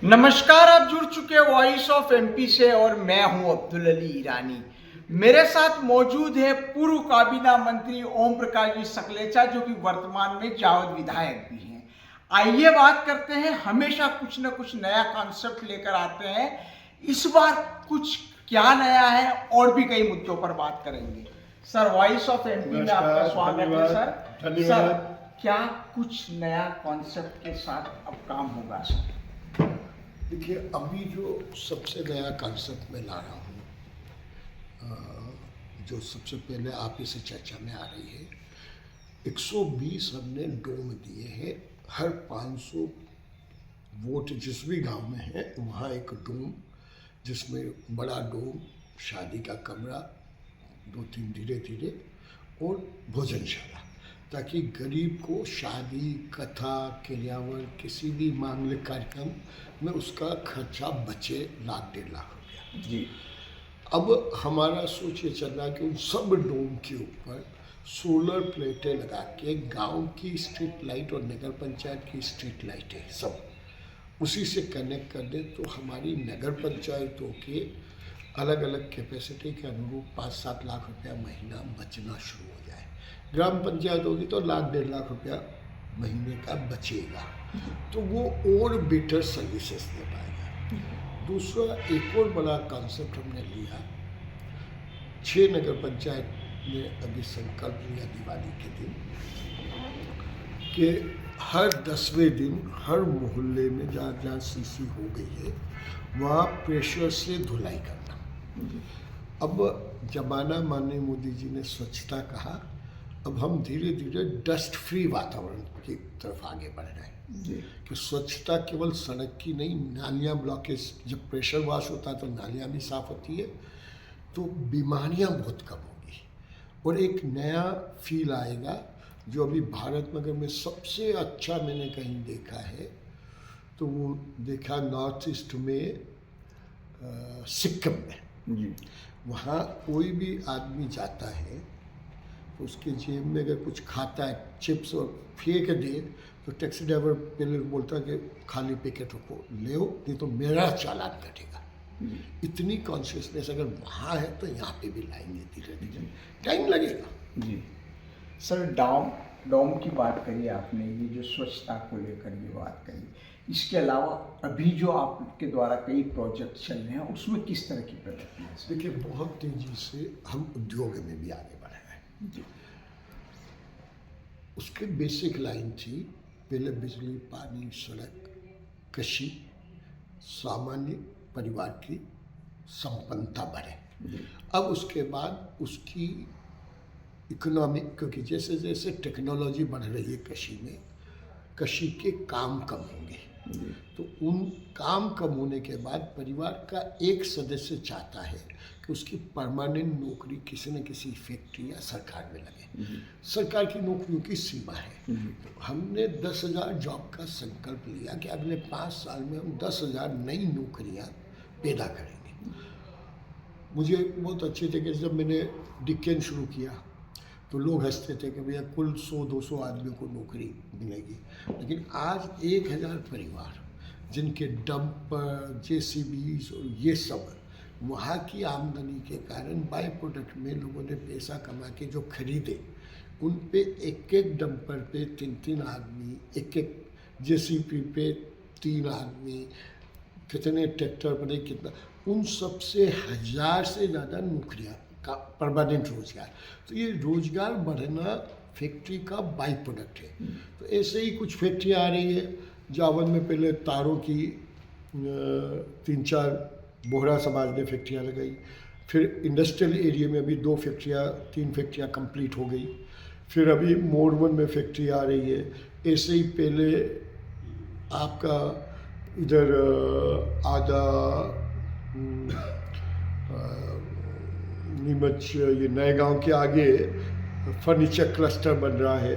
नमस्कार, आप जुड़ चुके हैं वॉइस ऑफ एमपी से और मैं हूं अब्दुल अली ईरानी। मेरे साथ मौजूद है पूर्व काबीना मंत्री ओम प्रकाश जी सकलेचा, जो कि वर्तमान में जावद विधायक भी हैं। आइए बात करते हैं। हमेशा कुछ न कुछ नया कॉन्सेप्ट लेकर आते हैं। इस बार कुछ क्या नया है और भी कई मुद्दों पर बात करेंगे। सर, वॉइस ऑफ एमपी में आपका स्वागत है। सर, क्या कुछ नया कॉन्सेप्ट के साथ अब काम होगा? सर देखिए, अभी जो सबसे नया कॉन्सेप्ट मैं ला रहा हूँ, जो सबसे पहले आप इसे चर्चा में आ रही है, 120 हमने डोम दिए हैं। हर 500 वोट जिस भी गांव में है वहाँ एक डोम, जिसमें बड़ा डोम, शादी का कमरा, 2-3 धीरे धीरे, और भोजनशाला, ताकि गरीब को शादी, कथा, क्रियावर, किसी भी मांगलिक कार्यक्रम में उसका खर्चा बचे 1.5 लाख रुपया जी। अब हमारा सोच ये चल रहा है कि उन सब डोम के ऊपर सोलर प्लेटें लगा के गांव की स्ट्रीट लाइट और नगर पंचायत की स्ट्रीट लाइटें सब उसी से कनेक्ट कर दें, तो हमारी नगर पंचायतों के अलग अलग कैपेसिटी के अनुरूप 5-7 लाख रुपया महीना बचना शुरू हो जाए। ग्राम पंचायत होगी तो 1-1.5 लाख रुपया महीने का बचेगा, तो वो और बेटर सर्विसेज दे पाएगा। दूसरा, एक और बड़ा कॉन्सेप्ट हमने लिया, 6 नगर पंचायत ने अभी संकल्प लिया दिवाली के दिन कि हर 10वें दिन हर मोहल्ले में जहाँ जहाँ सीसी हो गई है वहाँ प्रेशर से धुलाई करना। अब जमाना माननीय मोदी जी ने स्वच्छता कहा, अब हम धीरे धीरे डस्ट फ्री वातावरण की तरफ आगे बढ़ रहे हैं कि स्वच्छता केवल सड़क की नहीं, नालियाँ ब्लॉकेज, जब प्रेशर वॉश होता है तो नालियाँ भी साफ होती है, तो बीमारियाँ बहुत कम होगी और एक नया फील आएगा। जो अभी भारत नगर में सबसे अच्छा मैंने कहीं देखा है, तो वो देखा नॉर्थ ईस्ट में, सिक्किम में। वहाँ कोई भी आदमी जाता है तो उसके जेब में अगर कुछ खाता है, चिप्स, और फेंक दे, तो टैक्सी ड्राइवर पहले बोलता है कि खाली पैकेट रखो, ले नहीं तो मेरा चालान कटेगा। इतनी कॉन्शियसनेस अगर वहाँ है तो यहाँ पे भी लाएंगे धीरे धीरे, टाइम लगेगा। जी सर, डॉम की बात करी आपने, ये जो स्वच्छता को लेकर ये बात करी, इसके अलावा अभी जो आपके द्वारा कई प्रोजेक्ट चल रहे हैं उसमें किस तरह की प्रगति है? देखिए, बहुत तेजी से हम उद्योग में भी आगे बढ़ रहे हैं। जी। उसके बेसिक लाइन थी, पहले बिजली, पानी, सड़क, कृषि, सामान्य परिवार की संपन्नता बढ़े। अब उसके बाद उसकी इकोनॉमिक, क्योंकि जैसे जैसे टेक्नोलॉजी बढ़ रही है कृषि में, कृषि के काम कम होंगे, तो उन काम कम होने के बाद परिवार का एक सदस्य चाहता है कि उसकी परमानेंट नौकरी किसी न किसी फैक्ट्री या सरकार में लगे। सरकार की नौकरियों की सीमा है, तो हमने 10,000 जॉब का संकल्प लिया कि अगले 5 साल में हम 10,000 नई नौकरियां पैदा करेंगे। मुझे बहुत अच्छे थे कि जब मैंने डिक्केन शुरू किया तो लोग हंसते थे कि भैया कुल 100-200 आदमियों को नौकरी मिलेगी, लेकिन आज 1,000 परिवार जिनके डंपर, जेसीबीज और ये सब, वहाँ की आमदनी के कारण बाय प्रोडक्ट में लोगों ने पैसा कमा के जो खरीदे, उन पे एक एक डंपर पे 3-3 आदमी, एक एक जेसीबी पे 3 आदमी, कितने ट्रैक्टर पर कितना, उन सब से 1,000 से ज़्यादा नौकरियाँ का परमानेंट रोजगार। तो ये रोजगार बढ़ना फैक्ट्री का बाई प्रोडक्ट है। तो ऐसे ही कुछ फैक्ट्रियाँ आ रही है। जावन में पहले तारों की 3-4 बोहरा समाज ने फैक्ट्रियाँ लगाई, फिर इंडस्ट्रियल एरिया में अभी 2 फैक्ट्रियाँ, 3 फैक्ट्रियाँ कंप्लीट हो गई, फिर अभी मोरवन में फैक्ट्री आ रही है। ऐसे ही पहले आपका इधर आधा नीमच, ये नए गांव के आगे फर्नीचर क्लस्टर बन रहा है,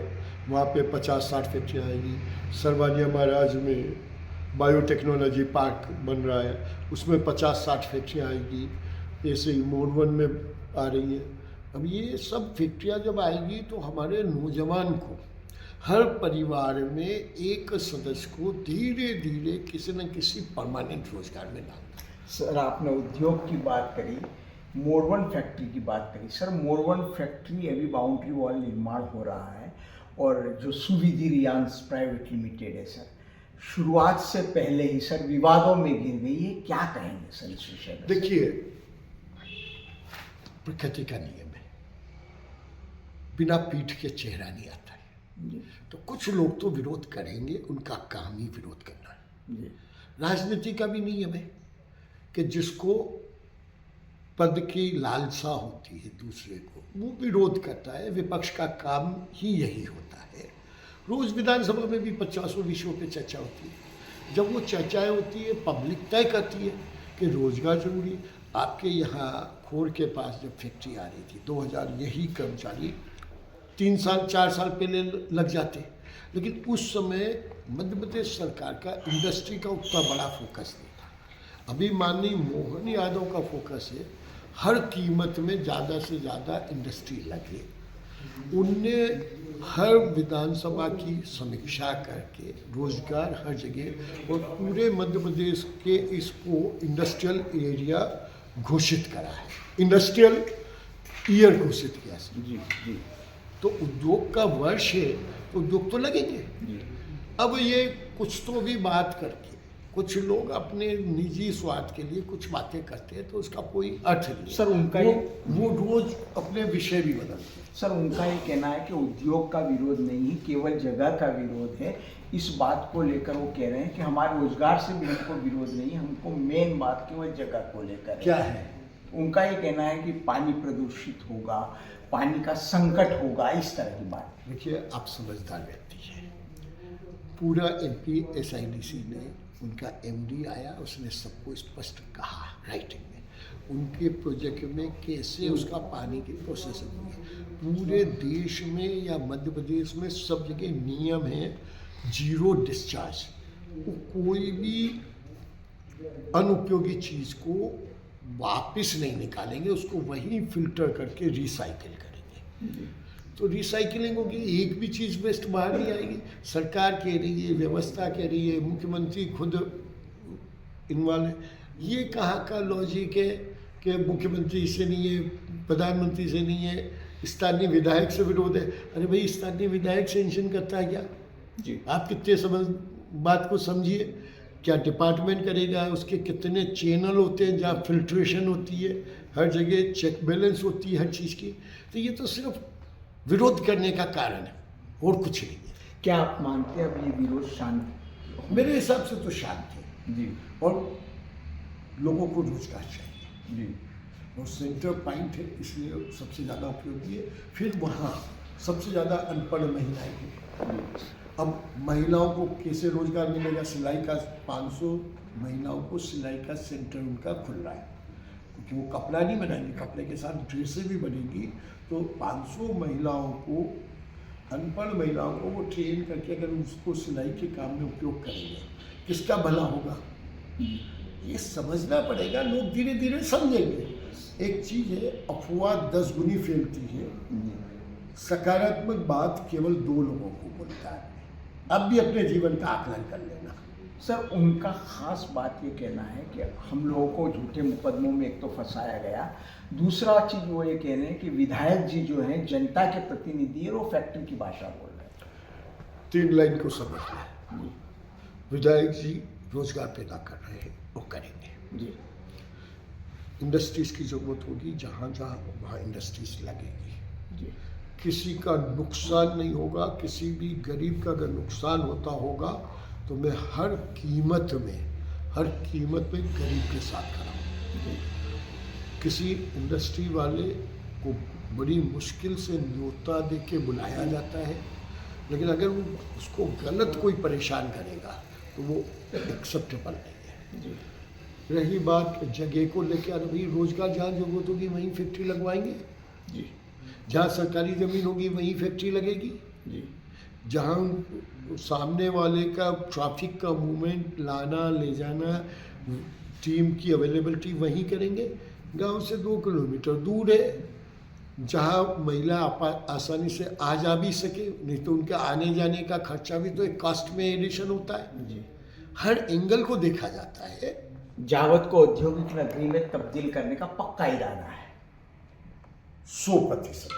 वहाँ पे 50-60 फैक्ट्रियाँ आएगी। सरवानिया महाराज में बायोटेक्नोलॉजी पार्क बन रहा है, उसमें 50-60 फैक्ट्रियाँ आएगी। ऐसे ही मोरवन में आ रही है। अब ये सब फैक्ट्रियाँ जब आएगी तो हमारे नौजवान को हर परिवार में एक सदस्य को धीरे धीरे किसी न किसी परमानेंट रोजगार में डालना। सर आपने उद्योग की बात करी, मोरवन फैक्ट्री की बात करी। सर मोरवन फैक्ट्री अभी बाउंड्री वॉल निर्माण हो रहा है और जो सुविधि रियांस प्राइवेट लिमिटेड है सर, शुरुआत से पहले ही सर विवादों में घिर गई है, क्या कहेंगे सर इस विषय में? देखिए, प्रकृति का नियम है, बिना पीठ के चेहरा नहीं आता है। तो कुछ लोग तो विरोध करेंगे, उनका काम ही विरोध करना है। राजनीति का भी नियम है कि जिसको पद की लालसा होती है दूसरे को, वो विरोध करता है। विपक्ष का काम ही यही होता है। रोज विधानसभा में भी 50 विषयों पे चर्चा होती है। जब वो चर्चाएं होती है, पब्लिक तय करती है कि रोजगार जरूरी। आपके यहाँ खोर के पास जब फैक्ट्री आ रही थी 2000, यही कर्मचारी 3 साल 4 साल पहले लग जाते, लेकिन उस समय मध्य प्रदेश सरकार का इंडस्ट्री का उतना बड़ा फोकस नहीं था। अभी माननीय मोहन यादव का फोकस है हर कीमत में ज़्यादा से ज़्यादा इंडस्ट्री लगे। उनने हर विधानसभा की समीक्षा करके रोजगार हर जगह और पूरे मध्य प्रदेश के इसको इंडस्ट्रियल एरिया घोषित करा है, इंडस्ट्रियल ईयर घोषित किया है। जी। तो उद्योग का वर्ष है, तो उद्योग तो लगेंगे। अब ये कुछ तो भी बात करके कुछ लोग अपने निजी स्वार्थ के लिए कुछ बातें करते हैं, तो उसका कोई अर्थ नहीं। सर उनका वो रोज अपने विषय भी बदलते हैं। सर उनका ये कहना है कि उद्योग का विरोध नहीं, केवल जगह का विरोध है। इस बात को लेकर वो कह रहे हैं कि हमारे रोजगार से भी हमको विरोध नहीं, हमको मेन बात केवल जगह को लेकर क्या है? उनका ये कहना है कि पानी प्रदूषित होगा, पानी का संकट होगा, इस तरह की बात। देखिए, आप समझदार व्यक्ति हैं। पूरा MP SIDC ने, उनका MD आया, उसने सबको स्पष्ट कहा राइटिंग में उनके प्रोजेक्ट में कैसे उसका पानी की प्रोसेसिंग हुई है। पूरे देश में या मध्य प्रदेश में सब जगह नियम है जीरो डिस्चार्ज। वो कोई भी अनुपयोगी चीज़ को वापस नहीं निकालेंगे, उसको वहीं फिल्टर करके रिसाइकिल करेंगे। तो रिसाइकिलिंग होगी, एक भी चीज़ वेस्ट बाहर नहीं आएगी। सरकार कह रही है, व्यवस्था कह रही है, मुख्यमंत्री खुद इन्वॉल्व है। ये कहाँ का लॉजिक है कि मुख्यमंत्री से नहीं है, प्रधानमंत्री से नहीं है, स्थानीय विधायक से विरोध है? अरे भाई, स्थानीय विधायक सेंक्शन करता है क्या? जी, आप कितने समझ बात को समझिए। क्या डिपार्टमेंट करेगा? उसके कितने चैनल होते हैं जहाँ फिल्ट्रेशन होती है, हर जगह चेक बैलेंस होती है हर चीज़ की। तो ये तो सिर्फ विरोध करने का कारण है और कुछ नहीं है। क्या आप मानते हैं अब ये विरोध शांत? मेरे हिसाब से तो शांत है जी और लोगों को रोजगार चाहिए जी और सेंटर पॉइंट है, इसलिए सबसे ज़्यादा उपयोगी है। फिर वहाँ सबसे ज़्यादा अनपढ़ महिलाएं हैं। अब महिलाओं को कैसे रोजगार मिलेगा? सिलाई का 500 महिलाओं को सिलाई का सेंटर उनका खुल रहा है, क्योंकि वो कपड़ा नहीं बनाएंगे, कपड़े के साथ ड्रेसें भी बनेंगी। तो 500 महिलाओं को, अनपढ़ महिलाओं को वो ट्रेन करके अगर उसको सिलाई के काम में उपयोग करेंगे, किसका भला होगा? ये समझना पड़ेगा, लोग धीरे धीरे समझेंगे। एक चीज़ है, अफवाह 10 गुनी फैलती है, सकारात्मक बात केवल 2 लोगों को बोलता है। अब भी अपने जीवन का आकलन कर लेना। सर उनका खास बात ये कहना है कि हम लोगों को झूठे मुकदमों में एक तो फंसाया गया, दूसरा चीज़ वो ये कह रहे हैं कि विधायक जी जो हैं जनता के प्रतिनिधि है, वो फैक्ट्री की भाषा बोल रहे हैं। 3 लाइन को समझ लें। विधायक जी रोजगार पैदा कर रहे हैं, वो करेंगे जी। इंडस्ट्रीज की जरूरत होगी, जहाँ जहाँ वहाँ इंडस्ट्रीज लगेगी जी किसी का नुकसान नहीं होगा। किसी भी गरीब का अगर नुकसान होता होगा तो मैं हर कीमत में गरीब के साथ खड़ा हूँ। किसी इंडस्ट्री वाले को बड़ी मुश्किल से न्योता दे के बुलाया जाता है, लेकिन अगर वो उसको गलत कोई परेशान करेगा तो वो एक्सेप्टेबल नहीं है। रही बात जगह को लेकर, अरे भाई रोजगार जहाँ जरूरत होगी वहीं फैक्ट्री लगवाएंगे जी जहाँ सरकारी ज़मीन होगी वहीं फैक्ट्री लगेगी जी। जहाँ सामने वाले का ट्रैफिक का मूवमेंट, लाना ले जाना, टीम की अवेलेबिलिटी वहीं करेंगे। गांव से 2 किलोमीटर दूर है जहाँ महिला आसानी से आ जा भी सके, नहीं तो उनके आने जाने का खर्चा भी तो एक कॉस्ट में एडिशन होता है। जी। हर एंगल को देखा जाता है। जावद को औद्योगिक नगरी में तब्दील करने का पक्का इरादा है। 100%।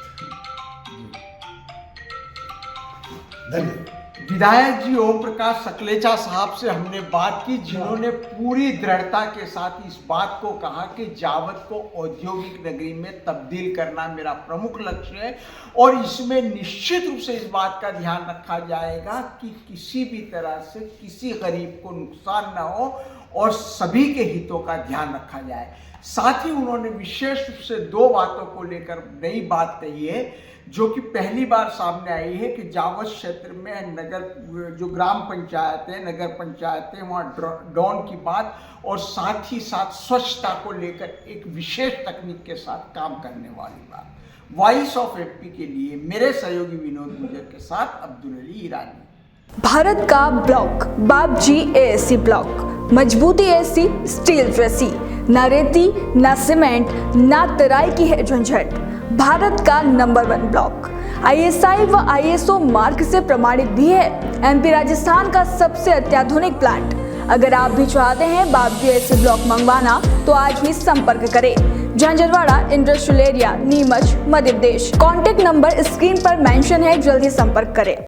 धन्यवाद। विधायक जी ओम प्रकाश सकलेचा साहब से हमने बात की, जिन्होंने पूरी दृढ़ता के साथ इस बात को कहा कि जावद को औद्योगिक नगरी में तब्दील करना मेरा प्रमुख लक्ष्य है और इसमें निश्चित रूप से इस बात का ध्यान रखा जाएगा कि किसी भी तरह से किसी गरीब को नुकसान ना हो और सभी के हितों का ध्यान रखा जाए। साथ ही उन्होंने विशेष रूप से 2 बातों को लेकर नई बात कही है, जो कि पहली बार सामने आई है कि जावद क्षेत्र में नगर जो ग्राम पंचायतें, नगर पंचायतें, वहाँ ड्रोन की बात और साथ ही साथ स्वच्छता को लेकर एक विशेष तकनीक के साथ काम करने वाली बात। वॉइस ऑफ एमपी के लिए मेरे सहयोगी विनोद गुजर के साथ अब्दुल अली ईरानी। भारत का ब्लॉक बाबजी एएससी ब्लॉक, मजबूती ऐसी स्टील जैसी, न रेती न सीमेंट न तराई की है झंझट। भारत का नंबर 1 ब्लॉक आईएसआई व आईएसओ मार्क से प्रमाणित भी है। एमपी राजस्थान का सबसे अत्याधुनिक प्लांट। अगर आप भी चाहते हैं बाबजी एएससी ब्लॉक मंगवाना तो आज ही संपर्क करें। Jhanjharwada industrial area, Neemuch, Madhya Pradesh. Contact number screen पर मेंशन है, जल्दी संपर्क करें।